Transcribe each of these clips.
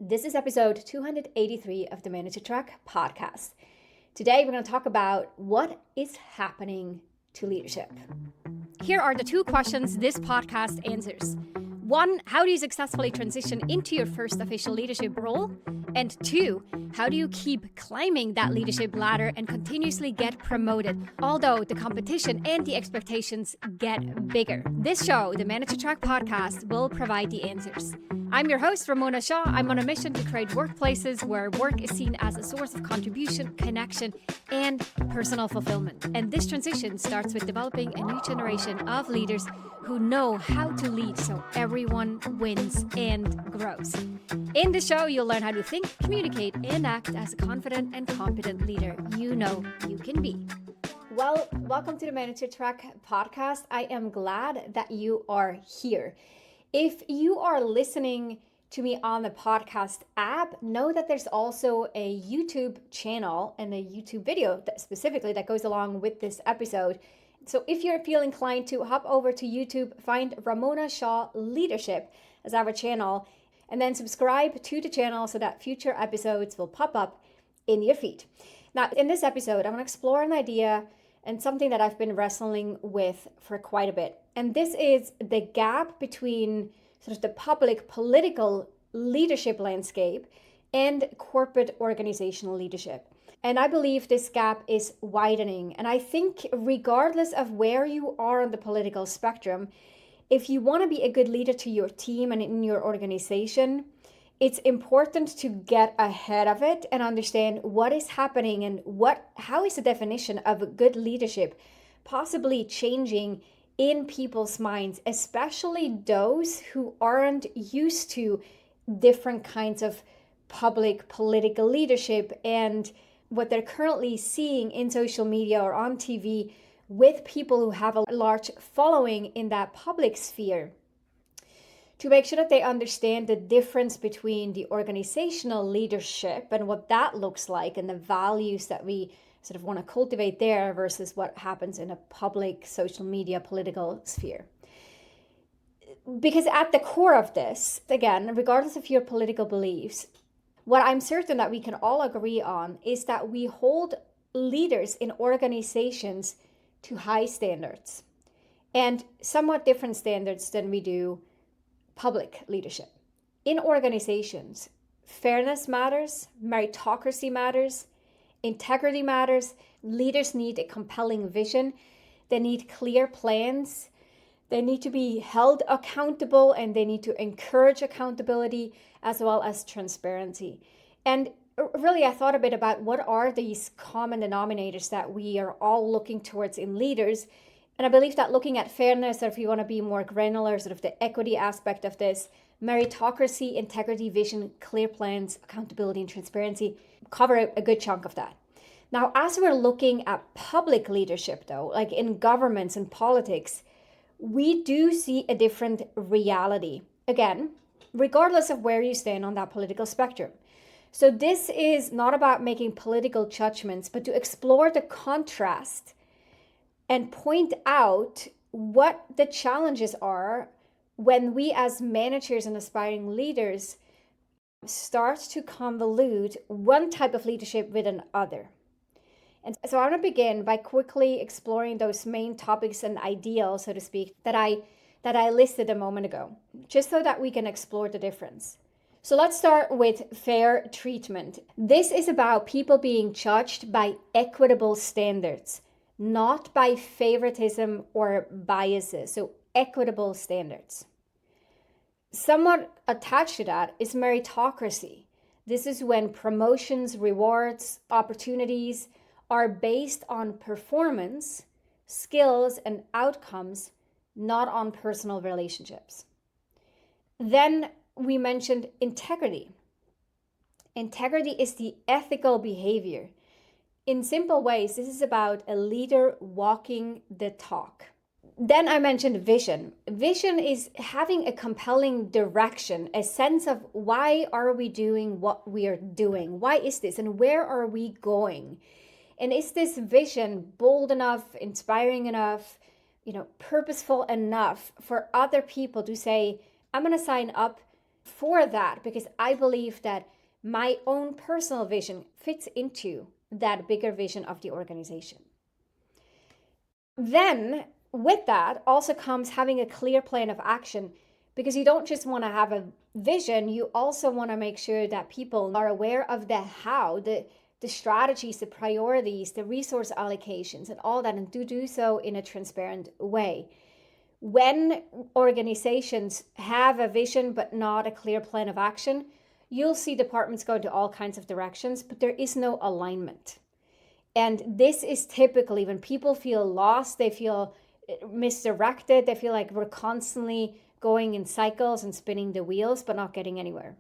This is episode 283 of the Manager Track podcast. Today, we're going to talk about what is happening to leadership. Here are the two questions this podcast answers. One, how do you successfully transition into your first official leadership role? And two, how do you keep climbing that leadership ladder and continuously get promoted, although the competition and the expectations get bigger? This show, the Manager Track podcast, will provide the answers. I'm your host, Ramona Shaw. I'm on a mission to create workplaces where work is seen as a source of contribution, connection, and personal fulfillment. And this transition starts with developing a new generation of leaders who know how to lead so everyone wins and grows. In this show, you'll learn how to think, communicate, and act as a confident and competent leader you know you can be. Well, welcome to the Manager Track podcast. I am glad that you are here. If you are listening to me on the podcast app, know that there's also a YouTube channel and a YouTube video that goes along with this episode. So if you feel inclined to hop over to YouTube, find Ramona Shaw Leadership as our channel, and then subscribe to the channel so that future episodes will pop up in your feed. Now, in this episode, I'm going to explore an idea and something that I've been wrestling with for quite a bit. And this is the gap between sort of the public political leadership landscape and corporate organizational leadership. And I believe this gap is widening. And I think regardless of where you are on the political spectrum, if you want to be a good leader to your team and in your organization, it's important to get ahead of it and understand what is happening and how is the definition of good leadership possibly changing in people's minds, especially those who aren't used to different kinds of public political leadership and what they're currently seeing in social media or on TV with people who have a large following in that public sphere, to make sure that they understand the difference between the organizational leadership and what that looks like and the values that we sort of want to cultivate there versus what happens in a public social media political sphere. Because at the core of this, again, regardless of your political beliefs, what I'm certain that we can all agree on is that we hold leaders in organizations to high standards and somewhat different standards than we do public leadership. In organizations, fairness matters, meritocracy matters, integrity matters. Leaders need a compelling vision. They need clear plans. They need to be held accountable and they need to encourage accountability as well as transparency. And really, I thought a bit about what are these common denominators that we are all looking towards in leaders. And I believe that looking at fairness, or if you want to be more granular, sort of the equity aspect of this, meritocracy, integrity, vision, clear plans, accountability, and transparency cover a good chunk of that. Now, as we're looking at public leadership, though, like in governments and politics, we do see a different reality. Again, regardless of where you stand on that political spectrum. So this is not about making political judgments, but to explore the contrast and point out what the challenges are when we as managers and aspiring leaders start to convolute one type of leadership with another. And so I want to begin by quickly exploring those main topics and ideals, so to speak, that I listed a moment ago, just so that we can explore the difference. So let's start with fair treatment. This is about people being judged by equitable standards, not by favoritism or biases. So equitable standards. Somewhat attached to that is meritocracy. This is when promotions, rewards, opportunities are based on performance, skills, and outcomes, not on personal relationships. Then we mentioned integrity. Integrity is the ethical behavior. In simple ways, this is about a leader walking the talk. Then I mentioned vision. Vision is having a compelling direction, a sense of why are we doing what we are doing? Why is this? And where are we going? And is this vision bold enough, inspiring enough, purposeful enough for other people to say, I'm going to sign up for that, because I believe that my own personal vision fits into that bigger vision of the organization. Then with that also comes having a clear plan of action, because you don't just want to have a vision, you also want to make sure that people are aware of the how, the strategies, the priorities, the resource allocations, and all that, and do so in a transparent way. When organizations have a vision but not a clear plan of action, you'll see departments go into all kinds of directions, but there is no alignment. And this is typically when people feel lost, they feel misdirected, they feel like we're constantly going in cycles and spinning the wheels, but not getting anywhere.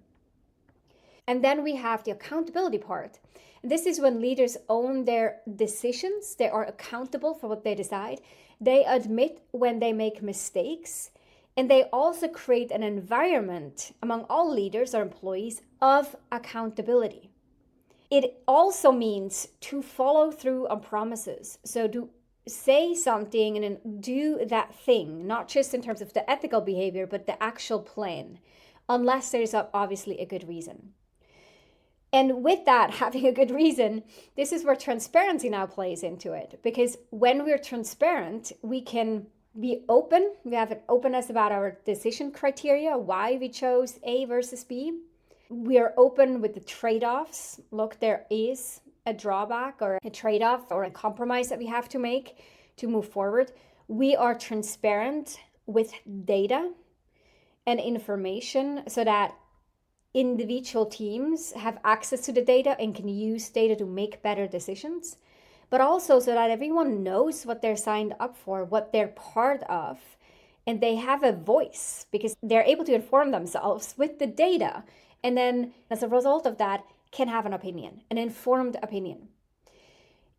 And then we have the accountability part. This is when leaders own their decisions. They are accountable for what they decide. They admit when they make mistakes. And they also create an environment among all leaders or employees of accountability. It also means to follow through on promises. So to say something and then do that thing, not just in terms of the ethical behavior, but the actual plan, unless there's obviously a good reason. And with that, having a good reason, this is where transparency now plays into it. Because when we're transparent, we can be open. We have an openness about our decision criteria, why we chose A versus B. We are open with the trade-offs. Look, there is a drawback or a trade-off or a compromise that we have to make to move forward. We are transparent with data and information so that individual teams have access to the data and can use data to make better decisions, but also so that everyone knows what they're signed up for, what they're part of, and they have a voice because they're able to inform themselves with the data. And then as a result of that, can have an opinion, an informed opinion.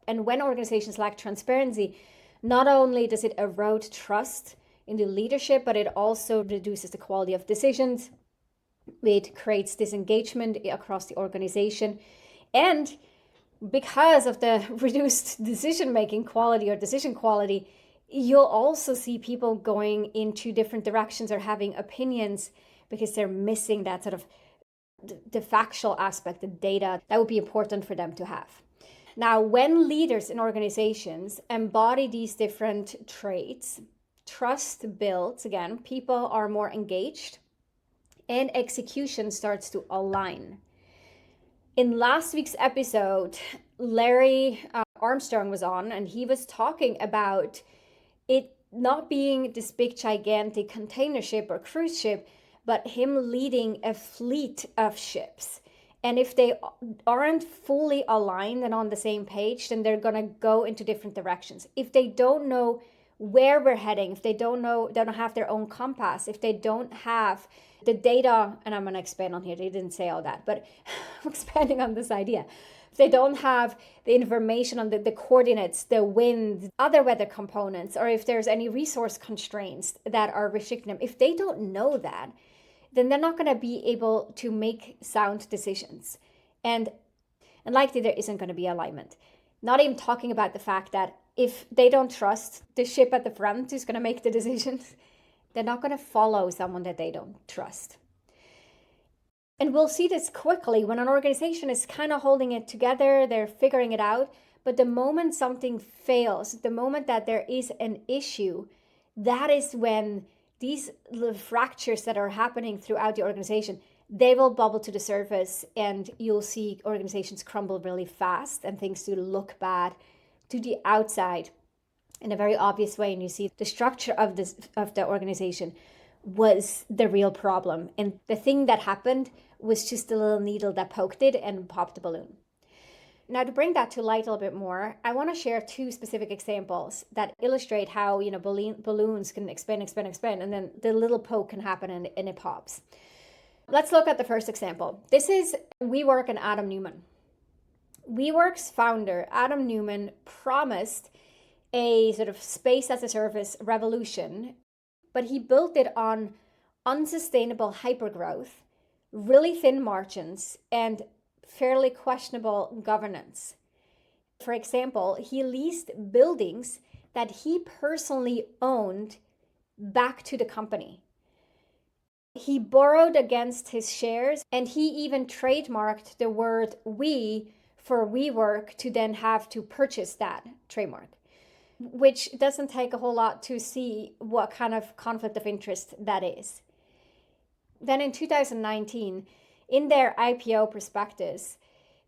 And when organizations lack transparency, not only does it erode trust in the leadership, but it also reduces the quality of decisions. It creates disengagement across the organization. And because of the reduced decision-making quality or decision quality, you'll also see people going into different directions or having opinions because they're missing that sort of the factual aspect, the data that would be important for them to have. Now, when leaders in organizations embody these different traits, trust builds, again, people are more engaged, and execution starts to align. In last week's episode, Larry Armstrong was on, and he was talking about it not being this big, gigantic container ship or cruise ship, but him leading a fleet of ships. And if they aren't fully aligned and on the same page, then they're going to go into different directions. If they don't know where we're heading, if they don't have their own compass, if they don't have the data, and I'm going to expand on here, they didn't say all that, but I'm expanding on this idea. If they don't have the information on the coordinates, the wind, other weather components, or if there's any resource constraints that are restricting them, if they don't know that, then they're not going to be able to make sound decisions. And likely there isn't going to be alignment. Not even talking about the fact that if they don't trust the ship at the front who's going to make the decisions, they're not going to follow someone that they don't trust. And we'll see this quickly when an organization is kind of holding it together, they're figuring it out. But the moment something fails, the moment that there is an issue, that is when these little fractures that are happening throughout the organization, they will bubble to the surface, and you'll see organizations crumble really fast and things do look bad to the outside in a very obvious way. And you see the structure of the organization was the real problem. And the thing that happened was just a little needle that poked it and popped the balloon. Now, to bring that to light a little bit more, I want to share two specific examples that illustrate how, balloons can expand, and then the little poke can happen and it pops. Let's look at the first example. This is WeWork and Adam Neumann. WeWork's founder, Adam Neumann, promised a sort of space as a service revolution, but he built it on unsustainable hypergrowth, really thin margins, and fairly questionable governance. For example, he leased buildings that he personally owned back to the company. He borrowed against his shares, and he even trademarked the word we for WeWork to then have to purchase that trademark, which doesn't take a whole lot to see what kind of conflict of interest that is. Then in 2019, in their IPO prospectus,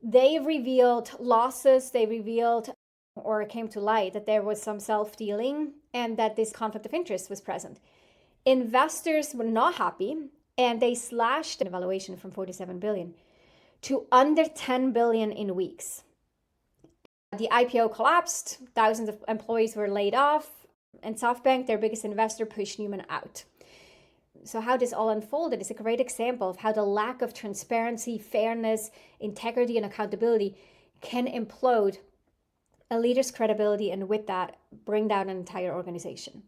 they revealed losses, they revealed, or it came to light that there was some self-dealing and that this conflict of interest was present. Investors were not happy, and they slashed the valuation from 47 billion to under 10 billion in weeks. The IPO collapsed, thousands of employees were laid off, and SoftBank, their biggest investor, pushed Newman out. So how this all unfolded is a great example of how the lack of transparency, fairness, integrity, and accountability can implode a leader's credibility, and with that, bring down an entire organization.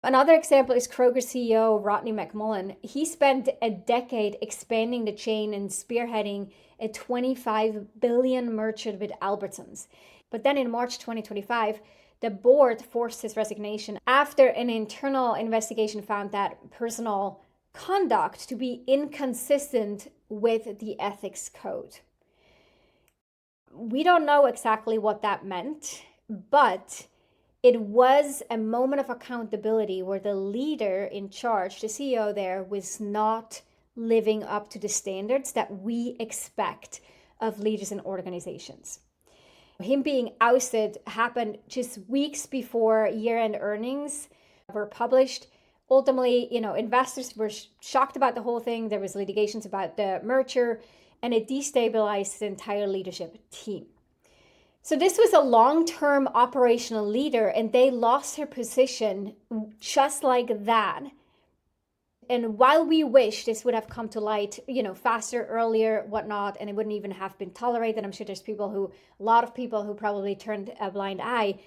Another example is Kroger CEO Rodney McMullen. He spent a decade expanding the chain and spearheading a 25 billion merger with Albertsons. But then in March 2025, the board forced his resignation after an internal investigation found that personal conduct to be inconsistent with the ethics code. We don't know exactly what that meant, but it was a moment of accountability where the leader in charge, the CEO there, was not living up to the standards that we expect of leaders in organizations. Him being ousted happened just weeks before year-end earnings were published. Ultimately, investors were shocked about the whole thing. There was litigations about the merger, and it destabilized the entire leadership team. So this was a long-term operational leader, and they lost her position just like that. And while we wish this would have come to light, faster, earlier, whatnot, and it wouldn't even have been tolerated, I'm sure there's a lot of people who probably turned a blind eye.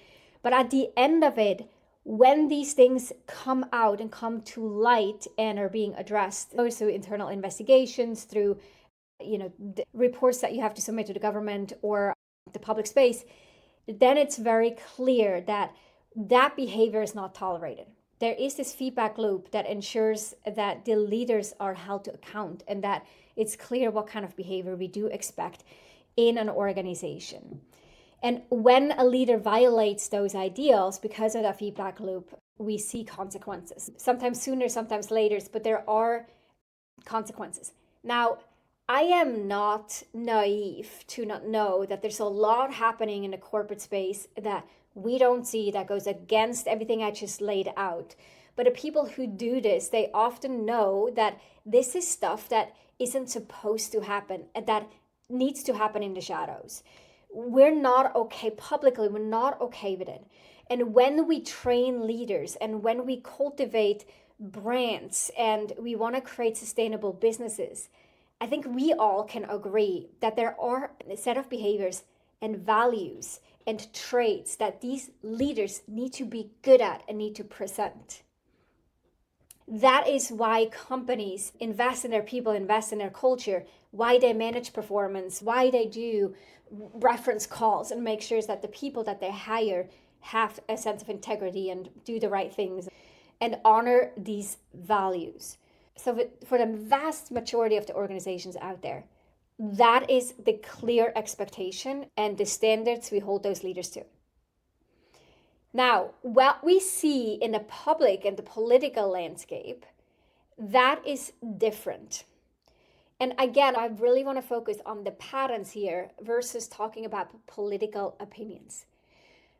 But at the end of it, when these things come out and come to light and are being addressed, through internal investigations, through, the reports that you have to submit to the government or the public space, then it's very clear that that behavior is not tolerated. There is this feedback loop that ensures that the leaders are held to account and that it's clear what kind of behavior we do expect in an organization. And when a leader violates those ideals because of that feedback loop, we see consequences. Sometimes sooner, sometimes later, but there are consequences. Now, I am not naive to not know that there's a lot happening in the corporate space that we don't see, that goes against everything I just laid out. But the people who do this, they often know that this is stuff that isn't supposed to happen, that needs to happen in the shadows. We're not okay publicly, we're not okay with it. And when we train leaders and when we cultivate brands and we want to create sustainable businesses, I think we all can agree that there are a set of behaviors and values and traits that these leaders need to be good at and need to present. That is why companies invest in their people, invest in their culture, why they manage performance, why they do reference calls and make sure that the people that they hire have a sense of integrity and do the right things and honor these values. So for the vast majority of the organizations out there, that is the clear expectation and the standards we hold those leaders to. Now, what we see in the public and the political landscape, that is different. And again, I really want to focus on the patterns here versus talking about political opinions.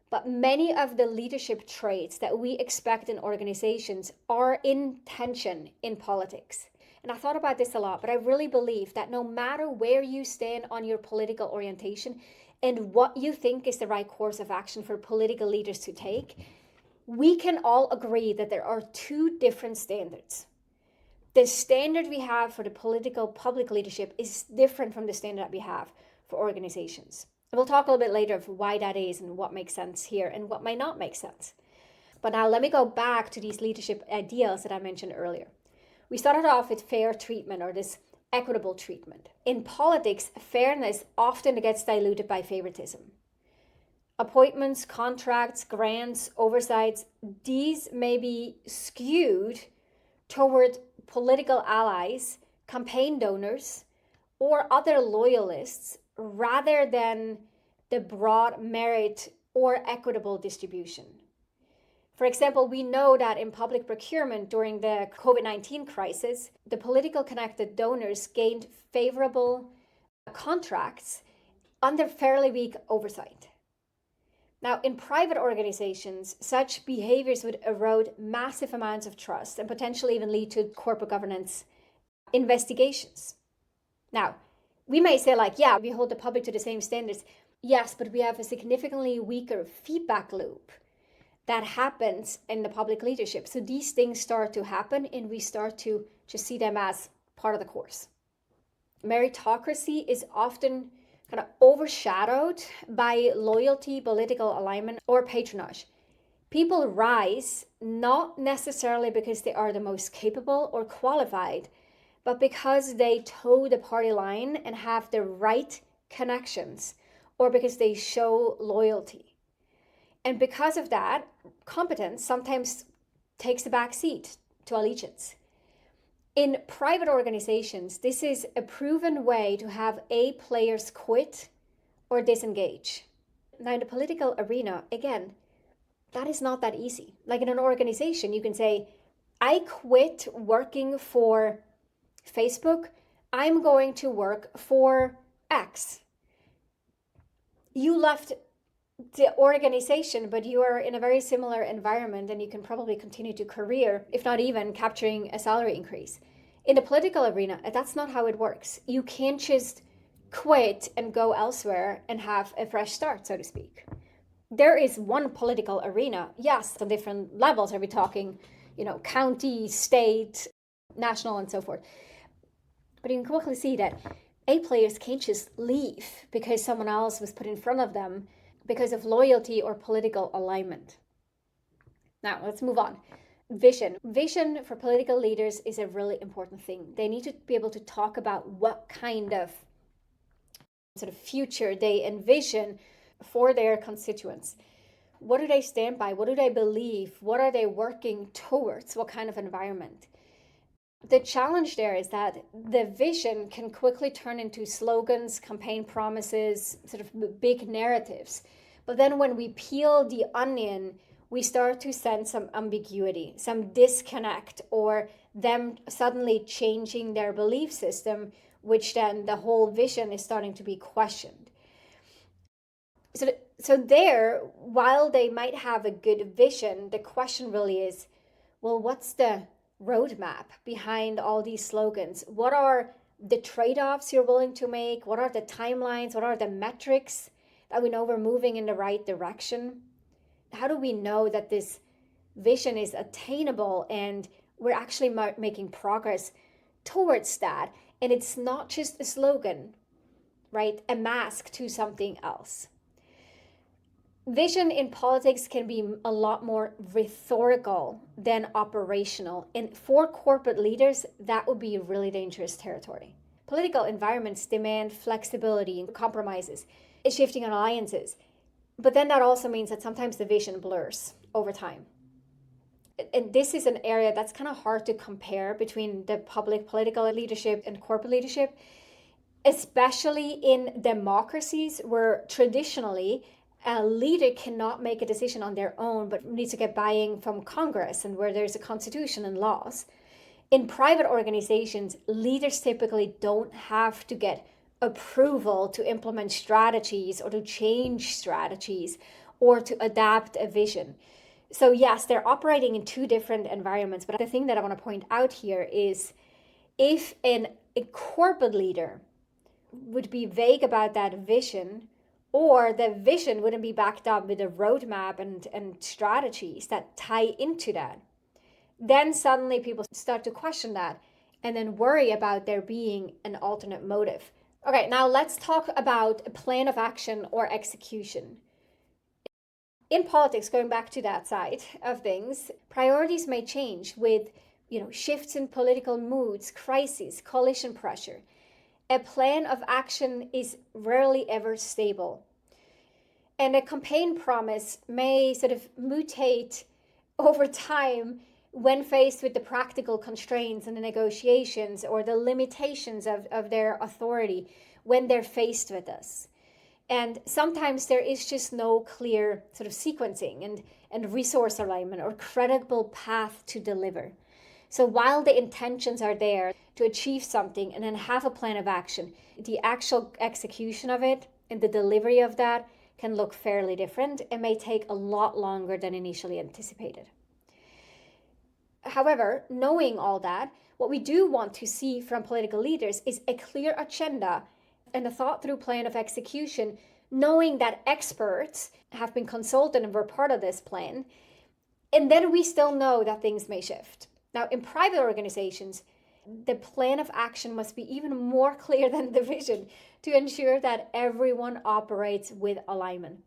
But many of the leadership traits that we expect in organizations are in tension in politics. And I thought about this a lot, but I really believe that no matter where you stand on your political orientation and what you think is the right course of action for political leaders to take, we can all agree that there are two different standards. The standard we have for the political public leadership is different from the standard that we have for organizations. And we'll talk a little bit later of why that is and what makes sense here and what might not make sense. But now let me go back to these leadership ideals that I mentioned earlier. We started off with fair treatment or this equitable treatment. In politics, fairness often gets diluted by favoritism. Appointments, contracts, grants, oversights, these may be skewed toward political allies, campaign donors, or other loyalists rather than the broad merit or equitable distribution. For example, we know that in public procurement during the COVID-19 crisis, the political connected donors gained favorable contracts under fairly weak oversight. Now, in private organizations, such behaviors would erode massive amounts of trust and potentially even lead to corporate governance investigations. Now, we may say like, yeah, we hold the public to the same standards. Yes, but we have a significantly weaker feedback loop that happens in the public leadership. So these things start to happen and we start to just see them as part of the course. Meritocracy is often kind of overshadowed by loyalty, political alignment, or patronage. People rise not necessarily because they are the most capable or qualified, but because they toe the party line and have the right connections, or because they show loyalty. And because of that, competence sometimes takes a back seat to allegiance. In private organizations, this is a proven way to have A players quit or disengage. Now, in the political arena, again, that is not that easy. Like in an organization, you can say, I quit working for Facebook. I'm going to work for X. You left the organization, but you are in a very similar environment and you can probably continue to career, if not even capturing a salary increase. In the political arena, that's not how it works. You can't just quit and go elsewhere and have a fresh start, so to speak. There is one political arena, yes, on different levels. Are we talking, county, state, national, and so forth? But you can quickly see that A players can't just leave because someone else was put in front of them because of loyalty or political alignment. Now, let's move on. Vision. Vision for political leaders is a really important thing. They need to be able to talk about what kind of sort of future they envision for their constituents. What do they stand by? What do they believe? What are they working towards? What kind of environment? The challenge there is that the vision can quickly turn into slogans, campaign promises, sort of big narratives. But then when we peel the onion, we start to sense some ambiguity, some disconnect, or them suddenly changing their belief system, which then the whole vision is starting to be questioned. So there, while they might have a good vision, the question really is, well, what's the roadmap behind all these slogans? What are the trade-offs you're willing to make? What are the timelines? What are the metrics that we know we're moving in the right direction? How do we know that this vision is attainable and we're actually making progress towards that? And it's not just a slogan, right? A mask to something else. Vision in politics can be a lot more rhetorical than operational. And for corporate leaders, that would be really dangerous territory. Political environments demand flexibility and compromises, shifting on alliances. But then that also means that sometimes the vision blurs over time. And this is an area that's kind of hard to compare between the public political leadership and corporate leadership, especially in democracies where traditionally a leader cannot make a decision on their own, but needs to get buy-in from Congress and where there's a constitution and laws. In private organizations, leaders typically don't have to get approval to implement strategies or to change strategies or to adapt a vision. So yes, they're operating in two different environments, but the thing that I want to point out here is if a corporate leader would be vague about that vision, or the vision wouldn't be backed up with a roadmap and strategies that tie into that, then suddenly people start to question that and then worry about there being an alternate motive. Okay, now let's talk about a plan of action or execution. In politics, going back to that side of things, priorities may change with, shifts in political moods, crises, coalition pressure. A plan of action is rarely ever stable. And a campaign promise may sort of mutate over time when faced with the practical constraints and the negotiations or the limitations of their authority, when they're faced with this. And sometimes there is just no clear sort of sequencing and resource alignment or credible path to deliver. So while the intentions are there to achieve something and then have a plan of action, the actual execution of it and the delivery of that can look fairly different and may take a lot longer than initially anticipated. However, knowing all that, what we do want to see from political leaders is a clear agenda and a thought through plan of execution, knowing that experts have been consulted and were part of this plan. And then we still know that things may shift. Now, in private organizations, the plan of action must be even more clear than the vision to ensure that everyone operates with alignment.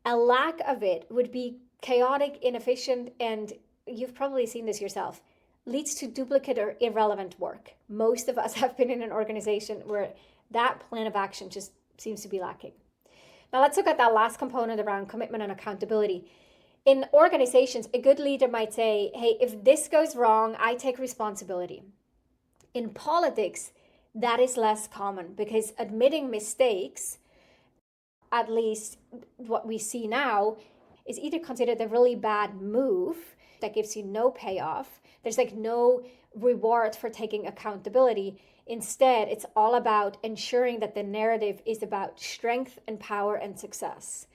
A lack of it would be chaotic, inefficient, and you've probably seen this yourself, leads to duplicate or irrelevant work. Most of us have been in an organization where that plan of action just seems to be lacking. Now let's look at that last component around commitment and accountability. In organizations, a good leader might say, hey, if this goes wrong, I take responsibility. In politics, that is less common because admitting mistakes, at least what we see now, is either considered a really bad move that gives you no payoff. There's like no reward for taking accountability. Instead, it's all about ensuring that the narrative is about strength and power and success.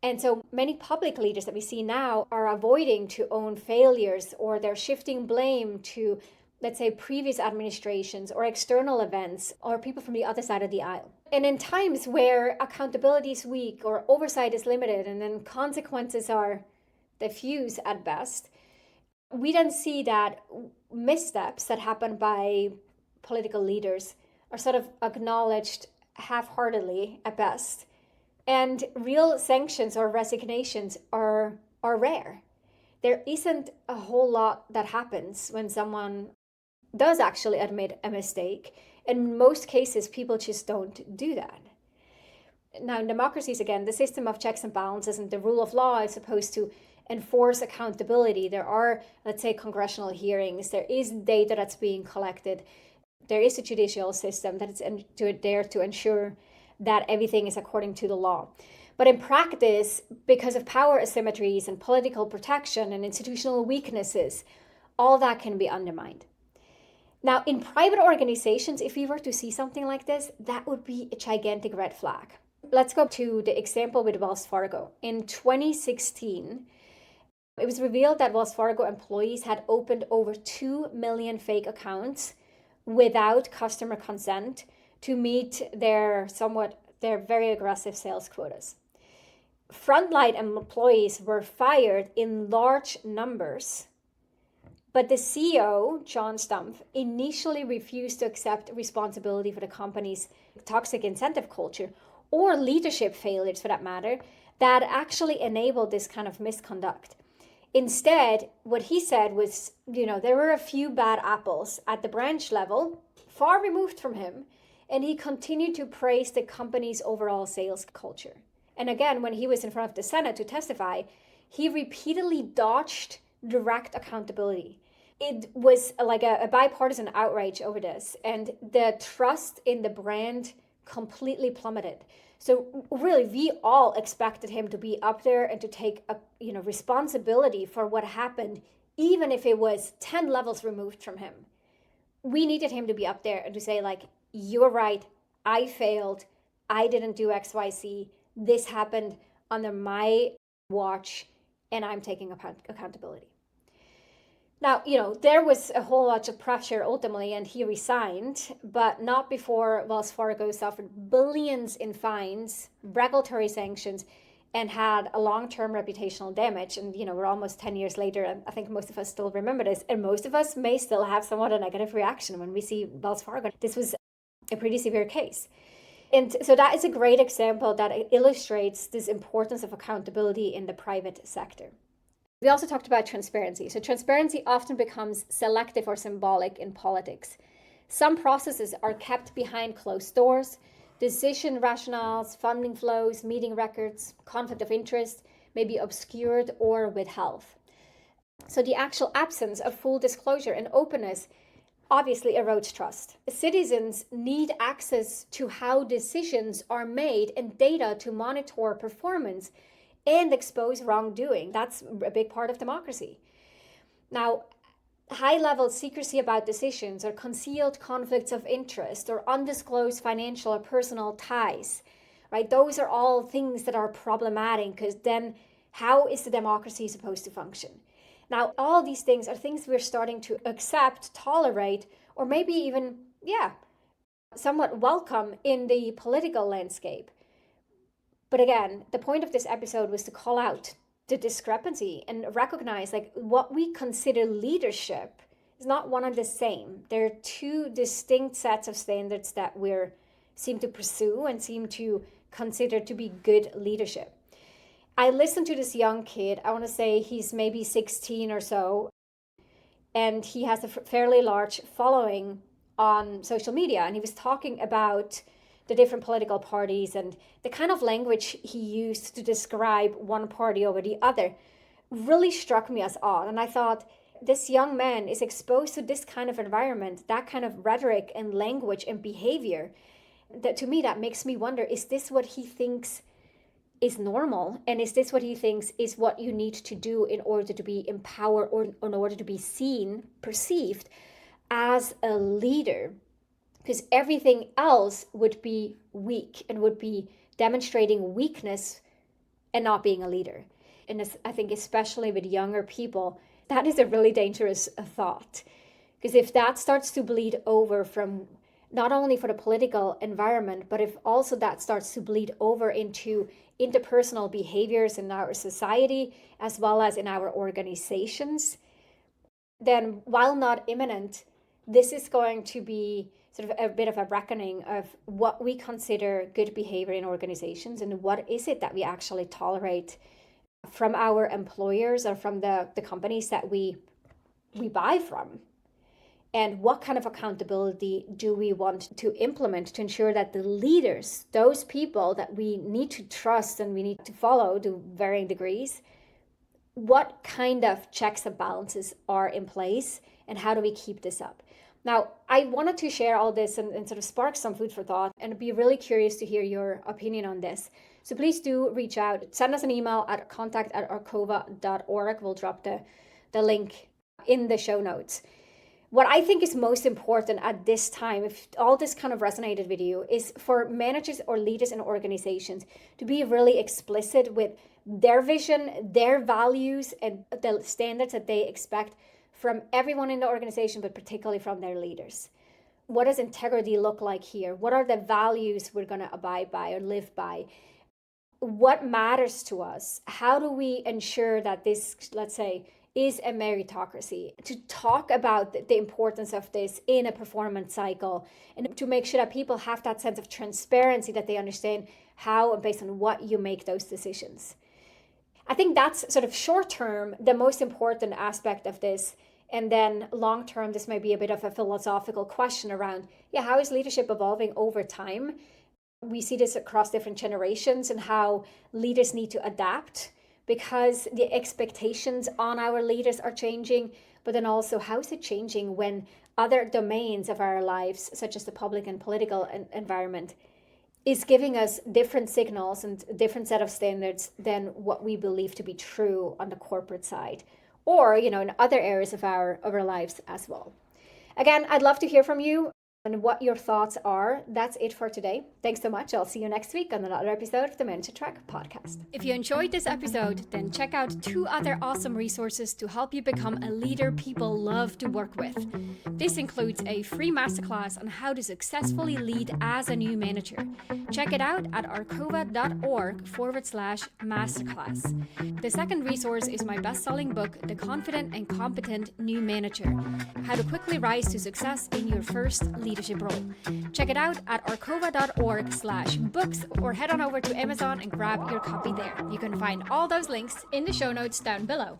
And so many public leaders that we see now are avoiding to own failures, or they're shifting blame to, let's say, previous administrations or external events or people from the other side of the aisle. And in times where accountability is weak or oversight is limited and then consequences are diffuse at best, we then see that missteps that happen by political leaders are sort of acknowledged half-heartedly at best. And real sanctions or resignations are rare. There isn't a whole lot that happens when someone does actually admit a mistake. In most cases, people just don't do that. Now, in democracies, again, the system of checks and balances and the rule of law is supposed to enforce accountability. There are, let's say, congressional hearings. There is data that's being collected. There is a judicial system that is there to ensure that everything is according to the law. But in practice, because of power asymmetries and political protection and institutional weaknesses, all that can be undermined. Now, in private organizations, if we were to see something like this, that would be a gigantic red flag. Let's go to the example with Wells Fargo. In 2016, it was revealed that Wells Fargo employees had opened over 2 million fake accounts without customer consent to meet their very aggressive sales quotas. Frontline employees were fired in large numbers, but the CEO, John Stumpf, initially refused to accept responsibility for the company's toxic incentive culture or leadership failures, for that matter, that actually enabled this kind of misconduct. Instead, what he said was, there were a few bad apples at the branch level, far removed from him, and he continued to praise the company's overall sales culture. And again, when he was in front of the Senate to testify, he repeatedly dodged direct accountability. It was like a bipartisan outrage over this, and the trust in the brand completely plummeted. So really, we all expected him to be up there and to take responsibility for what happened, even if it was 10 levels removed from him. We needed him to be up there and to say, like, you're right, I failed, I didn't do XYZ, this happened under my watch, and I'm taking accountability. Now, there was a whole lot of pressure ultimately, and he resigned, but not before Wells Fargo suffered billions in fines, regulatory sanctions, and had a long-term reputational damage. And, we're almost 10 years later, and I think most of us still remember this, and most of us may still have somewhat a negative reaction when we see Wells Fargo. This was a pretty severe case. And so that is a great example that illustrates this importance of accountability in the private sector. We also talked about transparency. So transparency often becomes selective or symbolic in politics. Some processes are kept behind closed doors. Decision rationales, funding flows, meeting records, conflict of interest may be obscured or withheld. So the actual absence of full disclosure and openness obviously erodes trust. Citizens need access to how decisions are made and data to monitor performance and expose wrongdoing. That's a big part of democracy. Now, high-level secrecy about decisions or concealed conflicts of interest or undisclosed financial or personal ties, right? Those are all things that are problematic, because then how is the democracy supposed to function? Now, all these things are things we're starting to accept, tolerate, or maybe even, somewhat welcome in the political landscape. But again, the point of this episode was to call out the discrepancy and recognize like what we consider leadership is not one and the same. There are two distinct sets of standards that we seem to pursue and seem to consider to be good leadership. I listened to this young kid. I want to say he's maybe 16 or so, and he has a fairly large following on social media, and he was talking about the different political parties and the kind of language he used to describe one party over the other really struck me as odd. And I thought, this young man is exposed to this kind of environment, that kind of rhetoric and language and behavior, that to me, that makes me wonder, is this what he thinks is normal? And is this what he thinks is what you need to do in order to be empowered or in order to be seen, perceived as a leader? Because everything else would be weak and would be demonstrating weakness and not being a leader. And I think especially with younger people, that is a really dangerous thought. Because if that starts to bleed over from not only for the political environment, but if also that starts to bleed over into interpersonal behaviors in our society, as well as in our organizations, then while not imminent, this is going to be sort of a bit of a reckoning of what we consider good behavior in organizations and what is it that we actually tolerate from our employers or from the companies that we buy from. And what kind of accountability do we want to implement to ensure that the leaders, those people that we need to trust and we need to follow to varying degrees, what kind of checks and balances are in place and how do we keep this up? Now, I wanted to share all this and sort of spark some food for thought and be really curious to hear your opinion on this. So please do reach out. Send us an email at contact@arkova.org. We'll drop the link in the show notes. What I think is most important at this time, if all this kind of resonated with you, is for managers or leaders in organizations to be really explicit with their vision, their values, and the standards that they expect from everyone in the organization, but particularly from their leaders. What does integrity look like here? What are the values we're going to abide by or live by? What matters to us? How do we ensure that this, let's say, is a meritocracy? To talk about the importance of this in a performance cycle and to make sure that people have that sense of transparency, that they understand how and based on what you make those decisions. I think that's sort of short term, the most important aspect of this. And then long term, this may be a bit of a philosophical question around, how is leadership evolving over time? We see this across different generations and how leaders need to adapt because the expectations on our leaders are changing, but then also how is it changing when other domains of our lives, such as the public and political environment, is giving us different signals and different set of standards than what we believe to be true on the corporate side or, in other areas of our lives as well. Again, I'd love to hear from you and what your thoughts are. That's it for today. Thanks so much. I'll see you next week on another episode of the Manager Track podcast. If you enjoyed this episode, then check out 2 other awesome resources to help you become a leader people love to work with. This includes a free masterclass on how to successfully lead as a new manager. Check it out at arkova.org/masterclass. The second resource is my best-selling book, The Confident and Competent New Manager: How to Quickly Rise to Success in Your First Leadership Role. Check it out at arkova.org/books or head on over to Amazon and grab your copy there. You can find all those links in the show notes down below.